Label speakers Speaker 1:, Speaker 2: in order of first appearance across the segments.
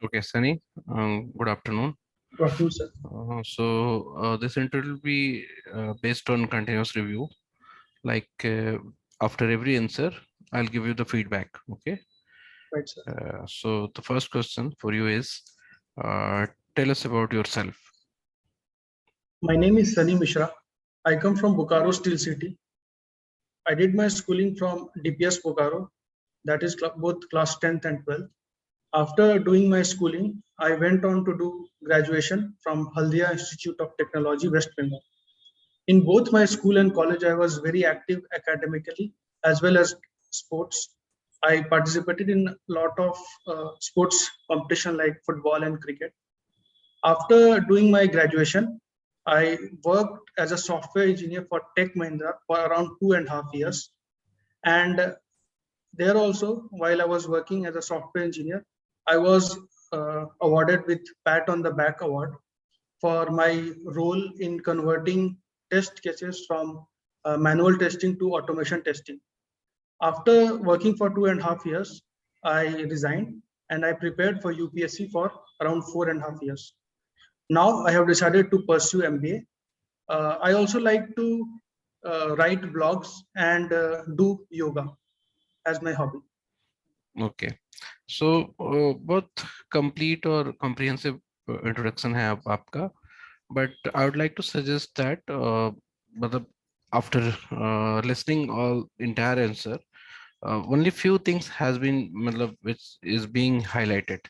Speaker 1: Okay, Sunny, good afternoon.
Speaker 2: Good afternoon, sir.
Speaker 1: This interview will be based on continuous review. Like after every answer, I'll give you the feedback. Okay.
Speaker 2: Right, sir.
Speaker 1: So the first question for you is, uh, tell us about yourself.
Speaker 2: My name is Sunny Mishra. I come from Bokaro Steel City. I did my schooling from DPS Bokaro, that is both class 10th and 12th. After doing my schooling, I went on to do graduation from Haldia Institute of Technology, West Bengal. In both my school and college, I was very active academically as well as sports. I participated in a lot of sports competition like football and cricket. After doing my graduation, I worked as a software engineer for Tech Mahindra for around 2.5 years. And there also, while I was working as a software engineer, I was awarded with Pat on the Back Award for my role in converting test cases from manual testing to automation testing. After working for 2.5 years, I resigned and I prepared for UPSC for around 4.5 years. Now I have decided to pursue MBA. I also like to write blogs and do yoga as my hobby.
Speaker 1: Okay. So both complete or comprehensive introduction है आपका, but I would like to suggest that मतलब after listening all entire answer, only few things has been matlab, which is being highlighted.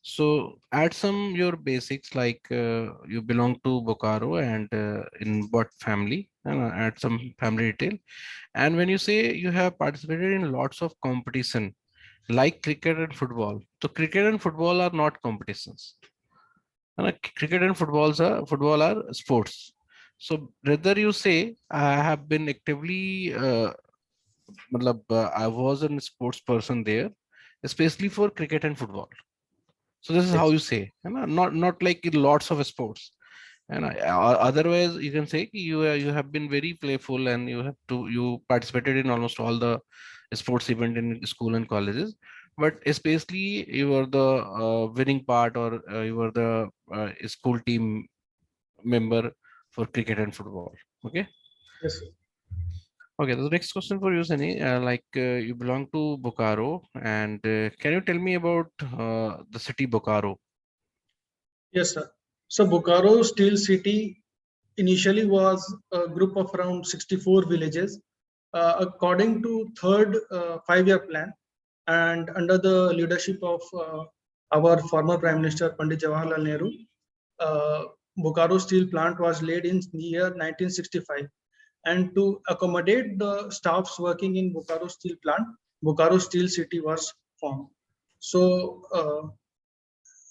Speaker 1: So add some your basics like you belong to Bokaro and in what family, and add some family detail. And when you say you have participated in lots of competition like cricket and football, so cricket and football are not competitions. Cricket and football are sports. So rather you say I have been actively I was a sports person there, especially for cricket and football. So this is how
Speaker 2: Yes.
Speaker 1: you say, not like in lots of sports. And otherwise, you can say कि you have been very playful and you participated in almost all the sports event in school and colleges. But especially you were the winning part, or you were the school team member for cricket and football. Okay.
Speaker 2: Yes, sir.
Speaker 1: Okay, the next question for you, Sunny. You belong to Bokaro, and can you tell me about the city Bokaro?
Speaker 2: Yes, sir. So Bokaro Steel City initially was a group of around 64 villages. According to third 5-year plan and under the leadership of our former Prime Minister Pandit Jawaharlal Nehru, uh, Bokaro Steel Plant was laid in the year 1965. And to accommodate the staffs working in Bokaro Steel Plant, Bokaro Steel City was formed. So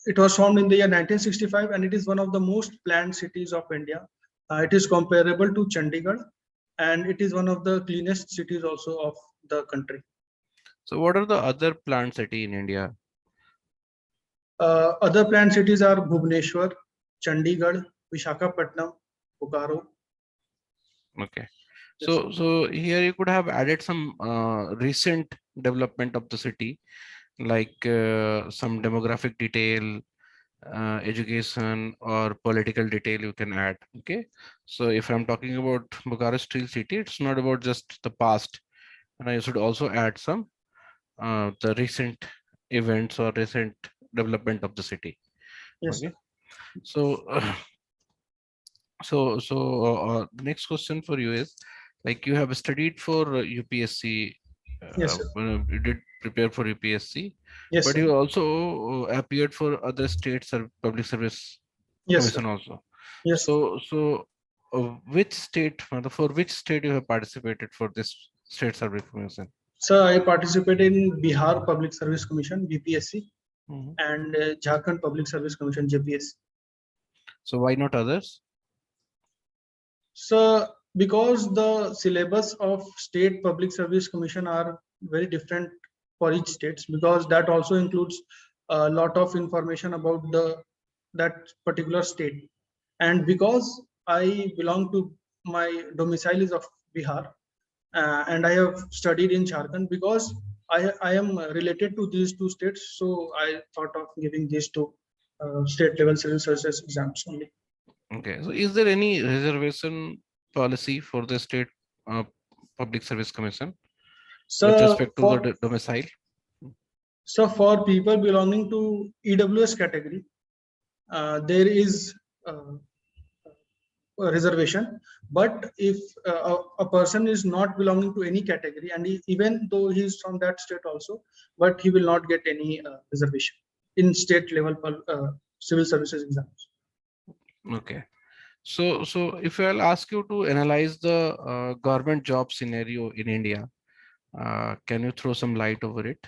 Speaker 2: it was formed in the year 1965 and it is one of the most planned cities of India. It is comparable to Chandigarh and it is one of the cleanest cities also of the country.
Speaker 1: So, what are the other planned city in India?
Speaker 2: Other planned cities are Bhubaneswar, Chandigarh, Visakhapatnam, Bokaro.
Speaker 1: Okay.
Speaker 2: Yes,
Speaker 1: So here you could have added some recent development of the city, like some demographic detail, education, or political detail you can add. Okay. So if I'm talking about Bucharest Steel City, it's not about just the past, and I should also add some the recent events or recent development of the city.
Speaker 2: yes, sir.
Speaker 1: Okay. So the next question for you is, like, you have studied for UPSC,
Speaker 2: Yes, sir.
Speaker 1: you did prepare for UPSC,
Speaker 2: Yes,
Speaker 1: but
Speaker 2: sir.
Speaker 1: you also appeared for other states or public service
Speaker 2: Yes, sir.
Speaker 1: commission also.
Speaker 2: Yes, sir.
Speaker 1: Which state, for which state you have participated for this state service commission?
Speaker 2: So I participated in Bihar Public Service Commission (BPSC)
Speaker 1: Mhm.
Speaker 2: and Jharkhand Public Service Commission (JPSC).
Speaker 1: So why not others?
Speaker 2: So because the syllabus of State Public Service Commission are very different for each states, because that also includes a lot of information about the that particular state. And because I belong to my domicile is of Bihar, and I have studied in Jharkhand, because I am related to these two states, so I thought of giving these two state level civil services exams only.
Speaker 1: Okay. So is there any reservation policy for the state uh, public service commission with
Speaker 2: So
Speaker 1: respect to the
Speaker 2: for
Speaker 1: domicile?
Speaker 2: for people belonging to EWS category, there is uh, a reservation. But if a person is not belonging to any category, and even though he is from that state also, but he will not get any reservation in state level civil services exams.
Speaker 1: Okay. So if I'll ask you to analyze the government job scenario in India, can you throw some light over it?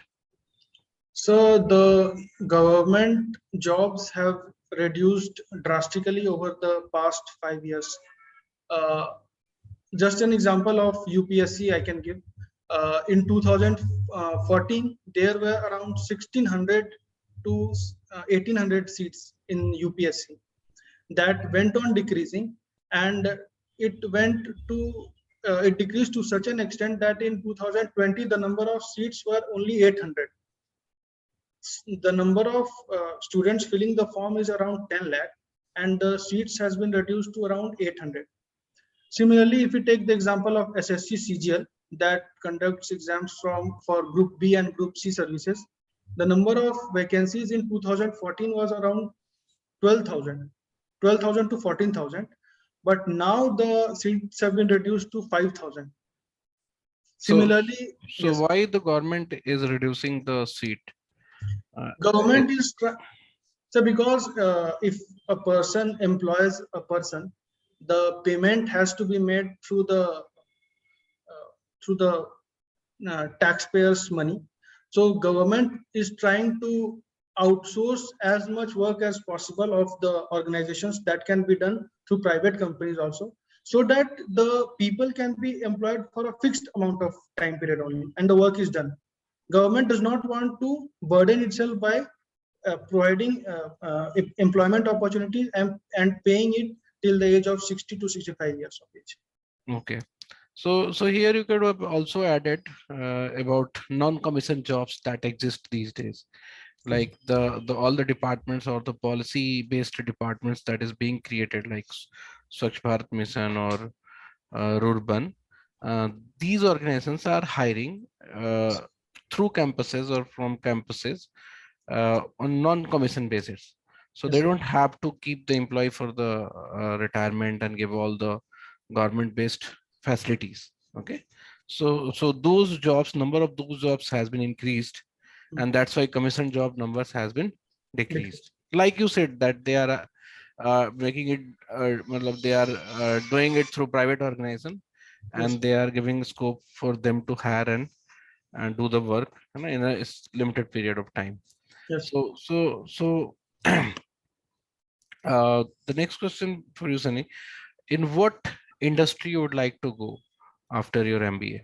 Speaker 2: So the government jobs have reduced drastically over the past 5 years. Uh, just an example of UPSC I can give. In 2014, there were around 1600 to 1800 seats in UPSC. That went on decreasing, and it decreased to such an extent that in 2020 the number of seats were only 800. The number of students filling the form is around 10 lakh, and the seats has been reduced to around 800. Similarly, if we take the example of SSC CGL that conducts exams for Group B and Group C services, the number of vacancies in 2014 was around 12,000, 12,000 to 14,000, but now the seats have been reduced to 5,000.
Speaker 1: So,
Speaker 2: Similarly,
Speaker 1: so
Speaker 2: yes,
Speaker 1: why the government is reducing the seat? Uh,
Speaker 2: government
Speaker 1: it-
Speaker 2: is so because if a person employs a person, the payment has to be made through the taxpayers' money. So government is trying to outsource as much work as possible of the organizations that can be done through private companies also, so that the people can be employed for a fixed amount of time period only, and the work is done. Government does not want to burden itself by providing employment opportunities and paying it till the age of 60 to 65 years of age.
Speaker 1: okay. So here you could have also added about non-commissioned jobs that exist these days, like the all the departments or the policy-based departments that is being created, like Swachh Bharat Mission or Rurban. Uh, these organizations are hiring through campuses or from campuses on non-commission basis. So they
Speaker 2: Yes,
Speaker 1: don't have to keep the employee for the retirement and give all the government-based facilities. Okay, so those jobs, number of those jobs has been increased, and that's why commission job numbers has been decreased. Like you said, that they are making it, matlab they are doing it through private organization,
Speaker 2: yes,
Speaker 1: and they are giving scope for them to hire and do the work, in a limited period of time.
Speaker 2: yes.
Speaker 1: So the next question for you, Sunny, in what industry you would like to go after your MBA?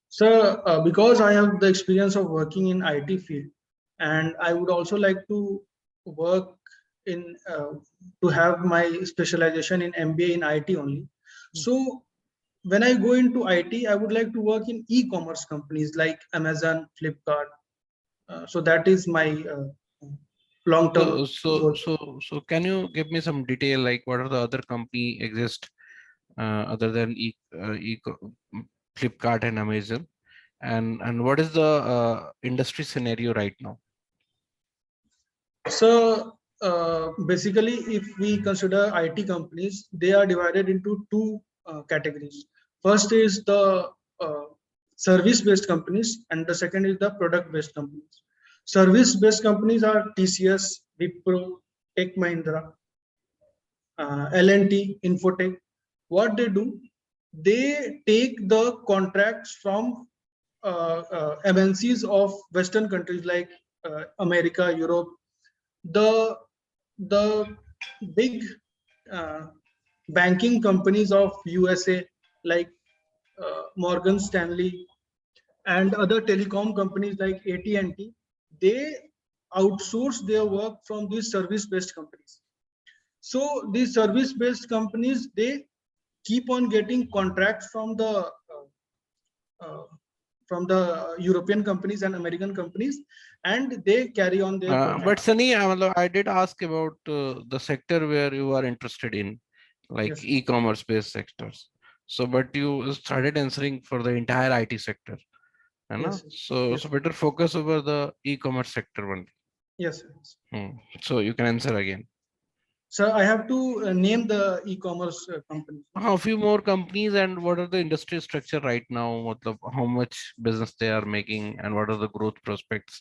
Speaker 2: So, because I have the experience of working in IT field, and I would also like to work in to have my specialization in MBA in IT only. So, when I go into IT, I would like to work in e-commerce companies like Amazon, Flipkart. So that is my
Speaker 1: So,
Speaker 2: long-term
Speaker 1: so,
Speaker 2: goal.
Speaker 1: so, so can you give me some detail, like what are the other company exist other than Flipkart and Amazon, and what is the industry scenario right now?
Speaker 2: So basically, if we consider IT companies, they are divided into two categories. First is the uh, service-based companies, and the second is the product-based companies. Service-based companies are TCS, Wipro, Tech Mahindra, L&T, Infotech. What they do, they take the contracts from MNCs of Western countries like America, Europe, the the big uh, banking companies of USA like Morgan Stanley and other telecom companies like AT&T, they outsource their work from these service-based companies. So these service-based companies, they keep on getting contracts uh, from the European companies and American companies, and they carry on their
Speaker 1: But
Speaker 2: projects.
Speaker 1: Sunny, I did ask about the sector where you are interested in, like
Speaker 2: Yes,
Speaker 1: e-commerce based sectors. So, but you started answering for the entire IT sector, you know?
Speaker 2: yes,
Speaker 1: So
Speaker 2: yes,
Speaker 1: better focus over the e-commerce sector one.
Speaker 2: yes, yes.
Speaker 1: So you can answer again.
Speaker 2: So I have to name the e-commerce companies. No?
Speaker 1: A few more companies and what are the industry structure right now? Matlab, how much business they are making and what are the growth prospects?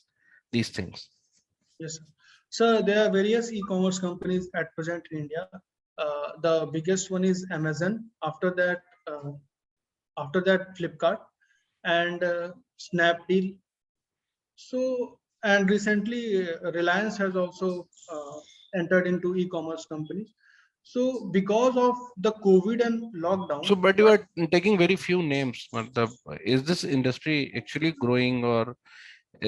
Speaker 1: These things.
Speaker 2: Yes, sir. So there are various e-commerce companies at present in India. The biggest one is Amazon. After that Flipkart and Snapdeal. So and recently Reliance has also entered into e-commerce companies. So because of the COVID and
Speaker 1: So,
Speaker 2: lockdown,
Speaker 1: but you
Speaker 2: what?
Speaker 1: are taking very few names. Matlab, is this industry actually growing or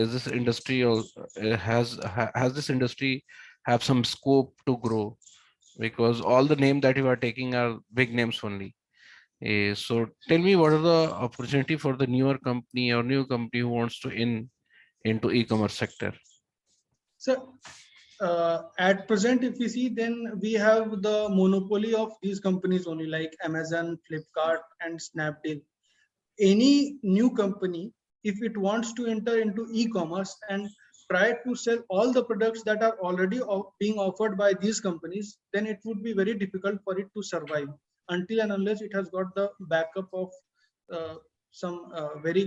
Speaker 1: is this industry or has this industry have some scope to grow? Because all the name that you are taking are big names only. So tell me what are the opportunity for the newer company or new company who wants to in into e-commerce sector?
Speaker 2: So at present, if we see, then we have the monopoly of these companies only, like Amazon, Flipkart, and Snapdeal. Any new company, if it wants to enter into e-commerce and try to sell all the products that are already being offered by these companies, then it would be very difficult for it to survive until and unless it has got the backup of uh, some very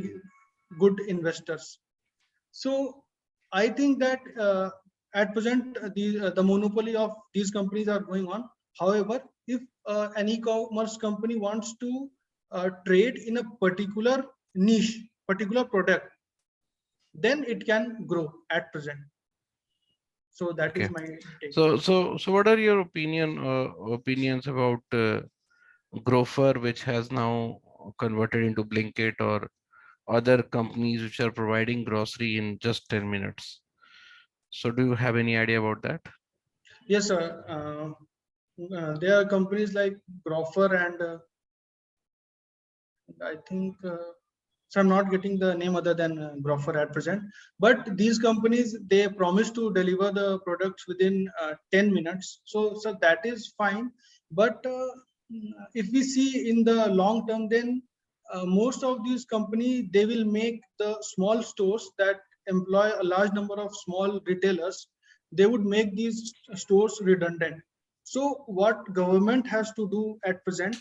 Speaker 2: good investors. So I think that at present the monopoly of these companies are going on. However, if an e-commerce company wants to trade in a particular niche, particular product, then it can grow at present. So that
Speaker 1: Okay.
Speaker 2: is my take.
Speaker 1: So what are your opinions about Grofer, which has now converted into Blinkit or other companies which are providing grocery in just 10 minutes? So do you have any idea about that?
Speaker 2: Yes, sir. There are companies like Groffer and I think so. I'm not getting the name other than Groffer at present. But these companies they promise to deliver the products within 10 minutes. So that is fine. But if we see in the long term, then most of these companies they will make the small stores that employ a large number of small retailers. They would make these stores redundant. So what government has to do at present,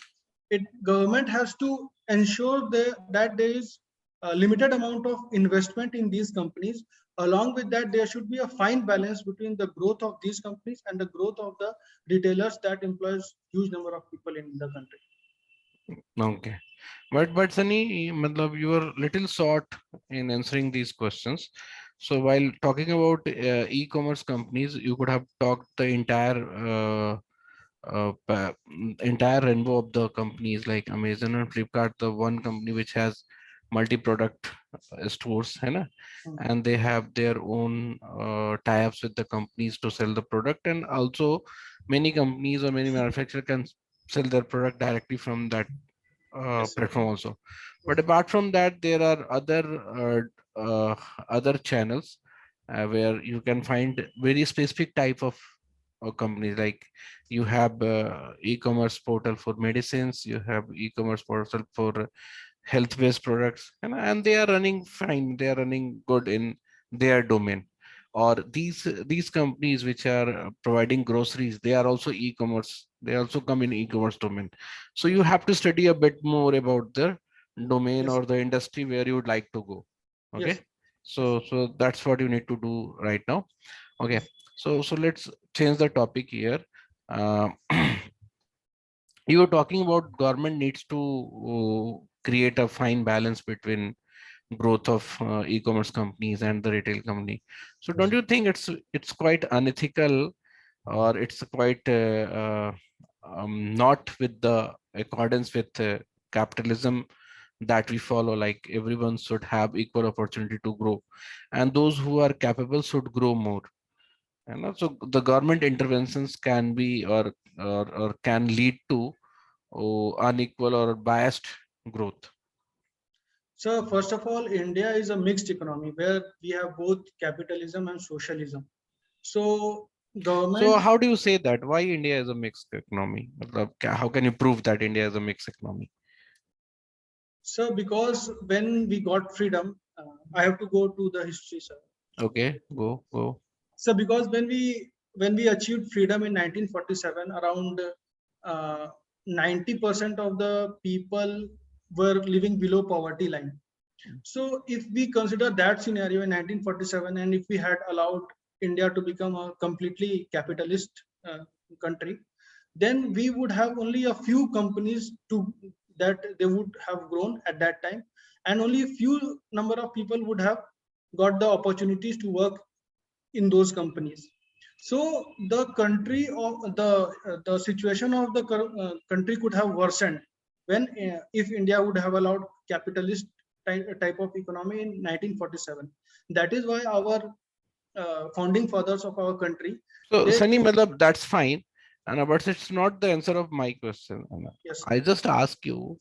Speaker 2: it government has to ensure that there is a limited amount of investment in these companies. Along with that, there should be a fine balance between the growth of these companies and the growth of the retailers that employs huge number of people in the country.
Speaker 1: Okay. But Sunny, matlab, you were little short in answering these questions. So while talking about e-commerce companies, you could have talked the entire rainbow of the companies like Amazon and Flipkart, the one company which has multi-product stores, है ना?
Speaker 2: Hmm.
Speaker 1: And they have their own tie-ups with the companies to sell the product, and also many companies or many manufacturers can sell their product directly from that
Speaker 2: Yes.
Speaker 1: platform also. But
Speaker 2: Yes.
Speaker 1: apart from that, there are other channels where you can find very specific type of companies. Like you have e-commerce portal for medicines, you have e-commerce portal for health-based products, and they are running fine. They are running good in their domain. Or these companies which are providing groceries, they are also e-commerce. They also come in e-commerce domain. So you
Speaker 2: Yes.
Speaker 1: have to study a bit more about the domain
Speaker 2: Yes.
Speaker 1: or the industry where you would like to go. Okay.
Speaker 2: Yes. Yes.
Speaker 1: So that's what you need to do right now. Okay.
Speaker 2: Yes.
Speaker 1: So let's change the topic here. Uh, you were talking about government needs to create a fine balance between growth of e-commerce companies and the retail company. So don't
Speaker 2: Yes.
Speaker 1: you think it's quite unethical or it's quite not with the accordance with capitalism that we follow, like everyone should have equal opportunity to grow and those who are capable should grow more, and also the government interventions can be or can lead to unequal or biased growth.
Speaker 2: So first of all, India is a mixed economy where we have both capitalism and socialism. So
Speaker 1: So
Speaker 2: government,
Speaker 1: how do you say that? Why India is a mixed economy? Matlab, how can you prove that India is a mixed economy?
Speaker 2: so because when we got freedom, I have to go to the history, sir.
Speaker 1: Okay, go.
Speaker 2: So because when we achieved freedom in 1947, around 90% of the people were living below poverty line. So if we consider that scenario in 1947, and if we had allowed India to become a completely capitalist country, then we would have only a few companies to that they would have grown at that time, and only a few number of people would have got the opportunities to work in those companies. So the country of the situation of the country could have worsened when if India would have allowed capitalist type of economy in 1947. That is why our founding fathers of our country,
Speaker 1: So
Speaker 2: they,
Speaker 1: Sunny, matlab, that's fine. And but it's not the answer of my question. And
Speaker 2: yes,
Speaker 1: I just ask you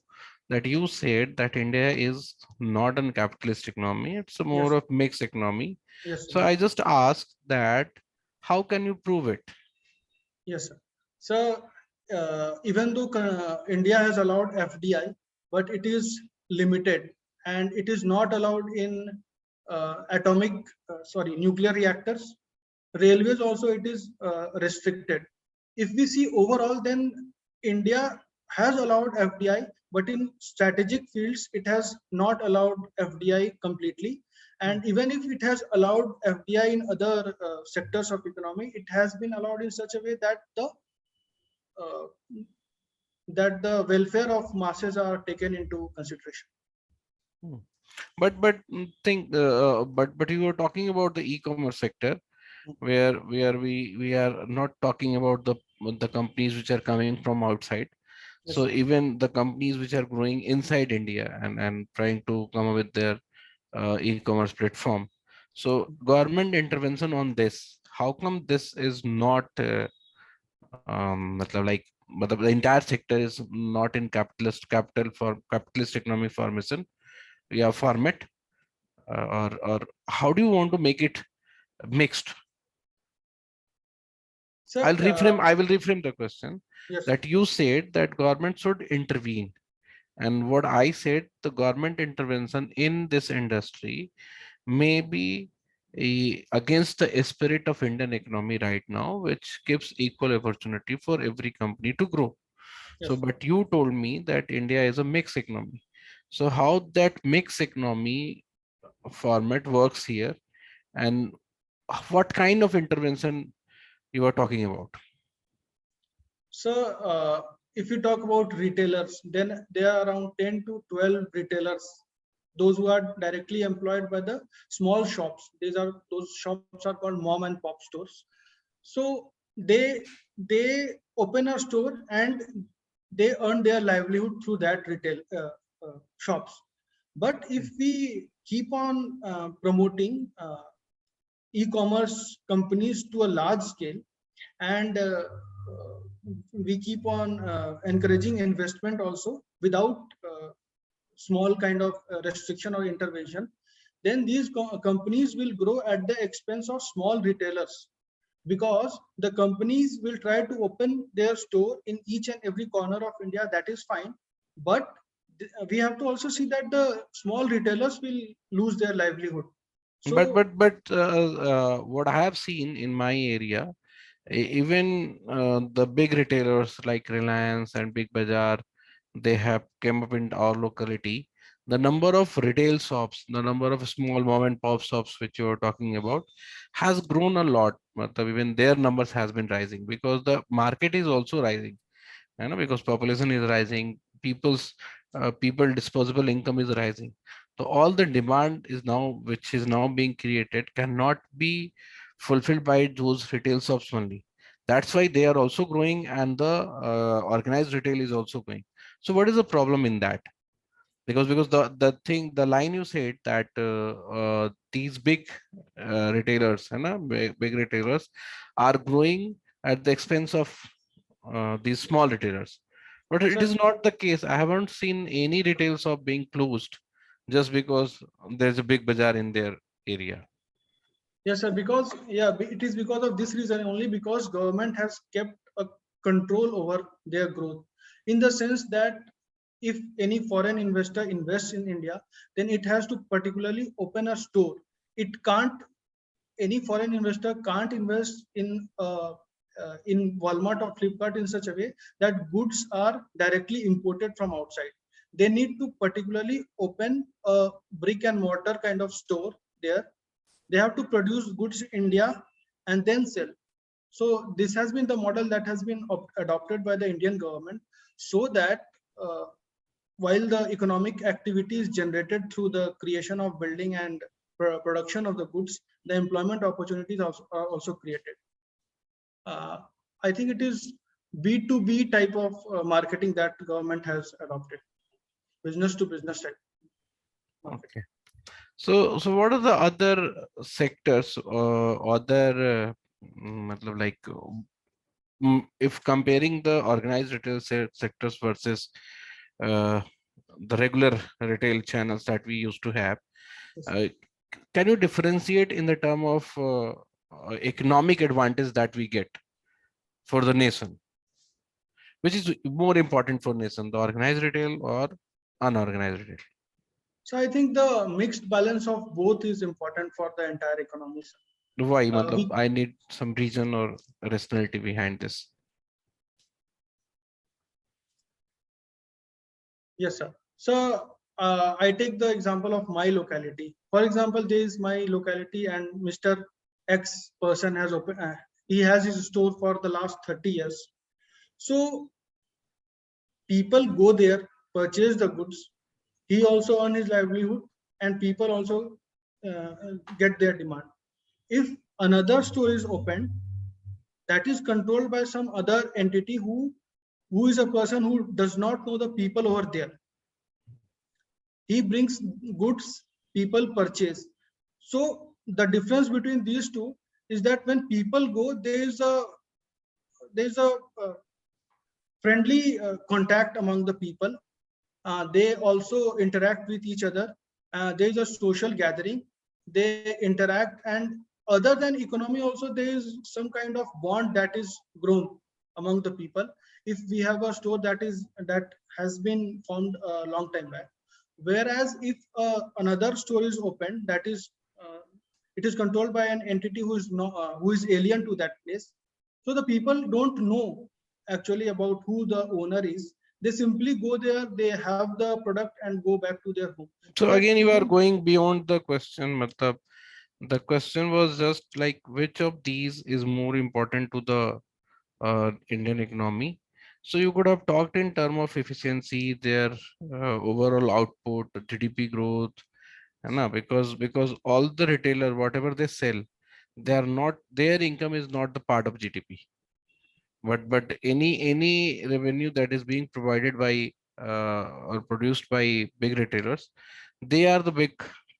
Speaker 1: that you said that India is not a capitalist economy, it's a more
Speaker 2: yes,
Speaker 1: of mixed economy.
Speaker 2: yes,
Speaker 1: So I just asked that how can you prove it?
Speaker 2: yes, sir. So even though India has allowed FDI, but it is limited, and it is not allowed in nuclear reactors. Railways also it is restricted. If we see overall, then India has allowed FDI, but in strategic fields it has not allowed FDI completely. And even if it has allowed FDI in other sectors of economy, it has been allowed in such a way uh, that the welfare of masses are taken into consideration.
Speaker 1: Hmm. But you were talking about the e-commerce sector where we are not talking about the companies which are coming from outside. So
Speaker 2: Yes,
Speaker 1: even the companies which are growing inside India and trying to come up with their e-commerce platform. So government intervention on this, how come this is not matlab like matlab the entire sector is not in capitalist economy formation, yeah, format, or how do you want to make it mixed?
Speaker 2: sir.
Speaker 1: I will reframe the question
Speaker 2: Yes,
Speaker 1: that you said that government should intervene. And what I said, the government intervention in this industry may be against the spirit of Indian economy right now, which gives equal opportunity for every company to grow. So,
Speaker 2: yes.
Speaker 1: but you told me that India is a mixed economy. So how that mixed economy format works here, and what kind of intervention you are talking about?
Speaker 2: So, if you talk about retailers, then there are around 10 to 12 retailers, those who are directly employed by the small shops. Those shops are called mom and pop stores. So they open a store and they earn their livelihood through that retail shops. But if we keep on promoting e-commerce companies to a large scale, and we keep on encouraging investment also without small kind of restriction or intervention, then these companies will grow at the expense of small retailers, because the companies will try to open their store in each and every corner of India. That is fine, but we have to also see that the small retailers will lose their livelihood.
Speaker 1: But
Speaker 2: So
Speaker 1: what I have seen in my area, even the big retailers like Reliance and Big Bazaar, they have came up in our locality. The number of retail shops, the number of small mom and pop shops which you are talking about, has grown a lot. Matlab even their numbers has been rising because the market is also rising. Because population is rising, people disposable income is rising. So all the demand is now which is now being created cannot be fulfilled by those retail shops only. That's why they are also growing, and the organized retail is also growing. So what is the problem in that? Because the line you said that these big retailers and big retailers are growing at the expense of these small retailers, but it
Speaker 2: so
Speaker 1: is not the case. I haven't seen any retail shop being closed just because there's a big bazaar in their area.
Speaker 2: Yes, sir. Because it is because of this reason only, because government has kept a control over their growth, in the sense that if any foreign investor invests in India, then it has to particularly open a store. It can't Any foreign investor can't invest in Walmart or Flipkart in such a way that goods are directly imported from outside. They need to particularly open a brick and mortar kind of store there. They have to produce goods in India and then sell. So this has been the model that has been adopted by the Indian government, so that uh, while the economic activity is generated through the creation of building and production of the goods, the employment opportunities are also created. Uh, I think it is B2B type of marketing that government has adopted, business to business type marketing.
Speaker 1: Okay. So what are the other sectors or other like if comparing the organized retail sectors versus uh, the regular retail channels that we used to have,
Speaker 2: Yes.
Speaker 1: uh, can you differentiate in the term of economic advantage that we get for the nation, which is more important for nation, the organized retail or unorganized retail?
Speaker 2: So I think the mixed balance of both is important for the entire economy.
Speaker 1: Why?
Speaker 2: We
Speaker 1: I need some reason or rationality behind this.
Speaker 2: Yes, sir. So I take the example of my locality. For example, there is my locality, and Mr. X person has opened. He has his store for the last 30 years. So people go there, purchase the goods. He also earn his livelihood, and people also uh, get their demand. If another store is opened, that is controlled by some other entity who is a person who does not know the people over there. He brings goods, people purchase. So the difference between these two is that when people go, there is a uh, friendly contact among the people. They also interact with each other. There is a social gathering. They interact, and other than economy, also there is some kind of bond that is grown among the people. If we have a store that has been formed a long time back, whereas if another store is opened, that is it is controlled by an entity who is alien to that place. So the people don't know actually about who the owner is. They simply go there, they have the product and go back to their home. So
Speaker 1: So
Speaker 2: that
Speaker 1: again, you are
Speaker 2: human.
Speaker 1: going beyond the question, matlab, the question was just like which of these is more important to the Indian economy. So you could have talked in term of efficiency, their overall output, GDP growth, because all the retailer, whatever they sell, they are not, their income is not the part of GDP. But any revenue that is being provided by or produced by big retailers, they are the big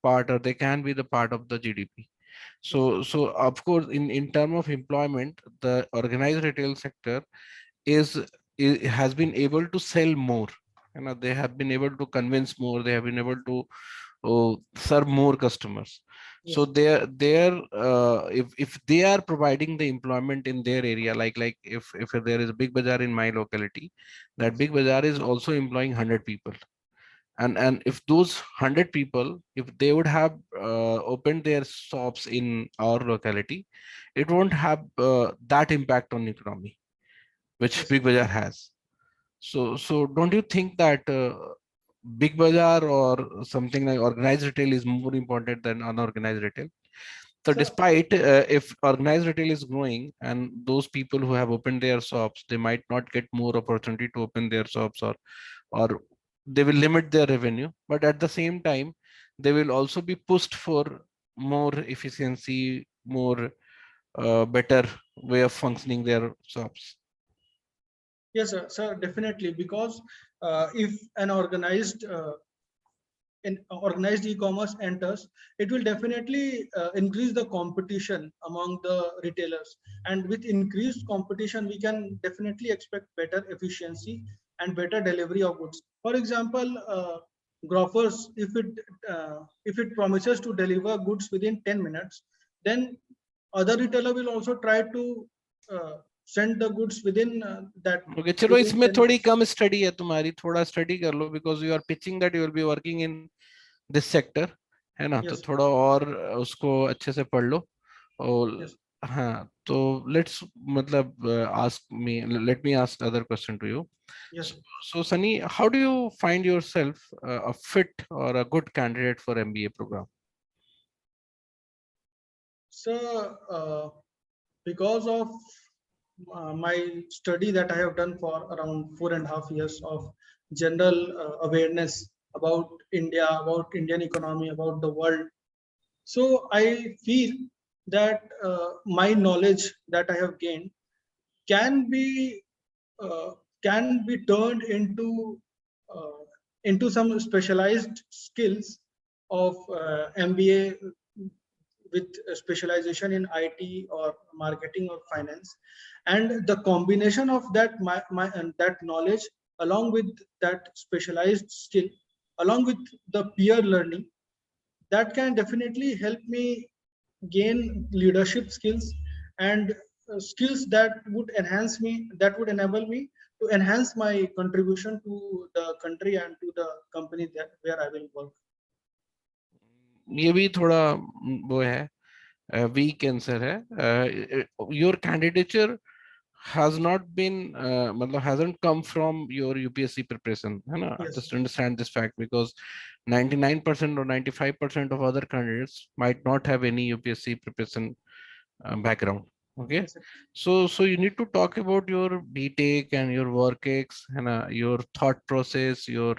Speaker 1: part, or they can be the part of the GDP.
Speaker 2: Yes,
Speaker 1: So of course, in term of employment, the organized retail sector is, has been able to sell more. They have been able to convince more. They have been able to serve more customers. So
Speaker 2: yes,
Speaker 1: if they are providing the employment in their area, like if there is a big bazaar in my locality, that
Speaker 2: yes,
Speaker 1: big bazaar is also employing 100 people. And if those 100 people, if they would have opened their shops in our locality, it won't have that impact on economy which
Speaker 2: yes.
Speaker 1: big bazaar has. So don't you think that big bazaar or something like organized retail is more important than unorganized retail? So
Speaker 2: So
Speaker 1: despite if organized retail is growing and those people who have opened their shops, they might not get more opportunity to open their shops, or they will limit their revenue, but at the same time they will also be pushed for more efficiency, more better way of functioning their shops.
Speaker 2: yes, sir, definitely, because if an organized e-commerce enters, it will definitely increase the competition among the retailers. And with increased competition, we can definitely expect better efficiency and better delivery of goods. For example, Grofers, if it promises to deliver goods within 10 minutes, then other retailer will also try to send the goods within that
Speaker 1: Okay, चलो
Speaker 2: within
Speaker 1: इसमें
Speaker 2: 10
Speaker 1: थोड़ी
Speaker 2: minutes.
Speaker 1: कम study है तुम्हारी, थोड़ा study कर लो, because you are pitching that you will be working in this sector, है ना, तो
Speaker 2: Yes,
Speaker 1: थोड़ा और उसको अच्छे से पढ़ लो। और
Speaker 2: yes,
Speaker 1: हाँ, तो लेट्स मतलब ask me, let me ask other question to you.
Speaker 2: yes.
Speaker 1: So Sunny, how do you find yourself a fit or a good candidate for MBA program?
Speaker 2: So, because of my study that I have done for around 4.5 years of general awareness about India, about Indian economy, about the world. So I feel that my knowledge that I have gained can be uh, can be turned uh, into some specialized skills of MBA with a specialization in IT or marketing or finance, and the combination of that my and that knowledge along with that specialized skill, along with the peer learning, that can definitely help me gain leadership skills and skills that would enhance me, that would enable me to enhance my contribution to the country and to the company that where I will work.
Speaker 1: ये भी थोड़ा वो है, week answer है। Your candidature has not been मतलब hasn't come from your UPSC preparation, है ना,
Speaker 2: Yes,
Speaker 1: just understand this fact, because 99% or 95% of other candidates might not have any UPSC preparation background. Okay,
Speaker 2: yes,
Speaker 1: so you need to talk about your BTech and your work ex and your thought process, your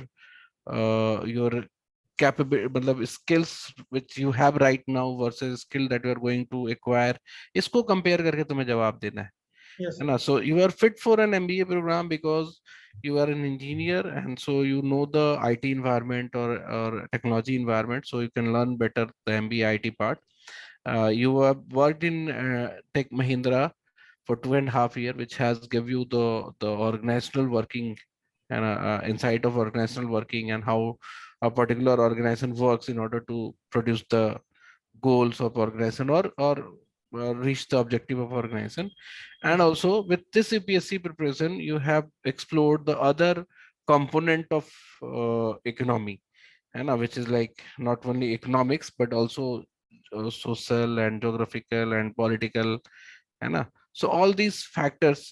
Speaker 1: capability, मतलब skills which you have right now versus skill that you are going to acquire, इसको compare करके तुम्हें जवाब देना
Speaker 2: yes,
Speaker 1: है ना। So you are fit for an MBA program because you are an engineer, and so you know the IT environment or technology environment, so you can learn better the MBA IT part. You have worked in Tech Mahindra for 2.5 years, which has give you the organizational working and insight of organizational working and how a particular organization works in order to produce the goals of organization or reach the objective of organization. And
Speaker 2: yes,
Speaker 1: also with this UPSC preparation, you have explored the other component of economy, and which is like not only economics but also social and geographical and political, and so all these factors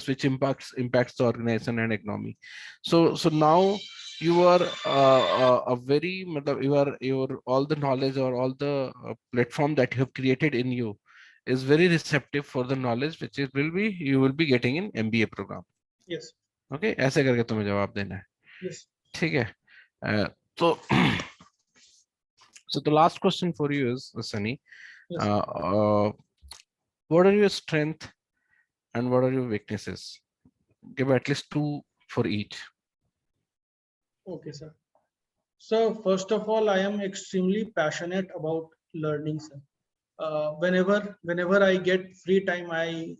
Speaker 1: which impacts the organization and economy. So now you are a very matlab, your all the knowledge or all the platform that you have created in you is very receptive for the knowledge which is will be you will be getting in MBA program.
Speaker 2: yes,
Speaker 1: Okay, ऐसे करके तुम्हें जवाब देना है,
Speaker 2: yes,
Speaker 1: ठीक है। तो so the last question for you is, Sunny,
Speaker 2: yes.
Speaker 1: uh, uh, what are your strength and what are your weaknesses? Give at least two for each.
Speaker 2: Okay, sir. So first of all, I am extremely passionate about learning, sir. Whenever I get free time, I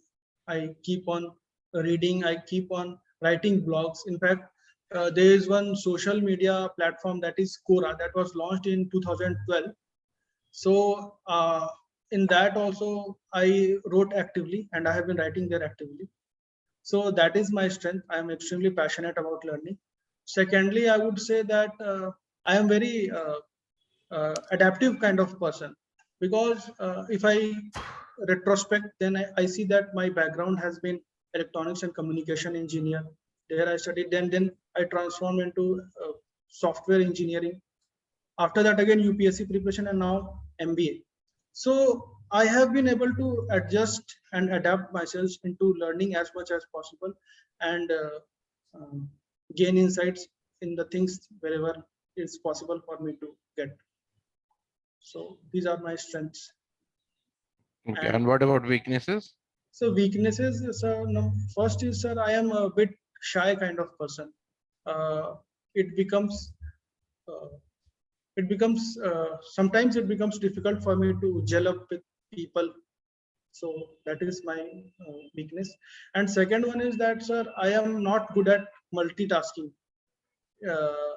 Speaker 2: keep on reading. I keep on writing blogs. In fact, there is one social media platform that is Quora that was launched in 2012. So in that also I wrote actively, and I have been writing there actively. So that is my strength. I am extremely passionate about learning. Secondly, I would say that I am very adaptive kind of person, because if I retrospect, then I see that my background has been electronics and communication engineer. There I studied, then I transformed into software engineering. After that again UPSC preparation, and now MBA. So I have been able to adjust and adapt myself into learning as much as possible, and um, gain insights in the things wherever it's possible for me to get. So these are my strengths.
Speaker 1: Okay, and
Speaker 2: And
Speaker 1: what about weaknesses?
Speaker 2: so weaknesses, sir, no, first is, sir, I am a bit shy kind of person. Uh, it becomes uh, sometimes it becomes difficult for me to gel up with people. So that is my weakness. And second one is that, sir, I am not good at multitasking. uh,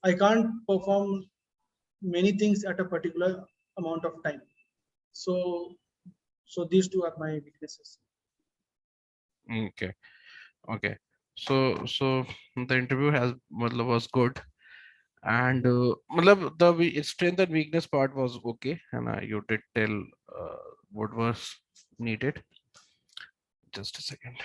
Speaker 2: I can't perform many things at a particular amount of time. So, so these two are my weaknesses.
Speaker 1: Okay. Okay. So the interview has was good, and the strength and weakness part was okay, and you did tell what was needed. Just a second.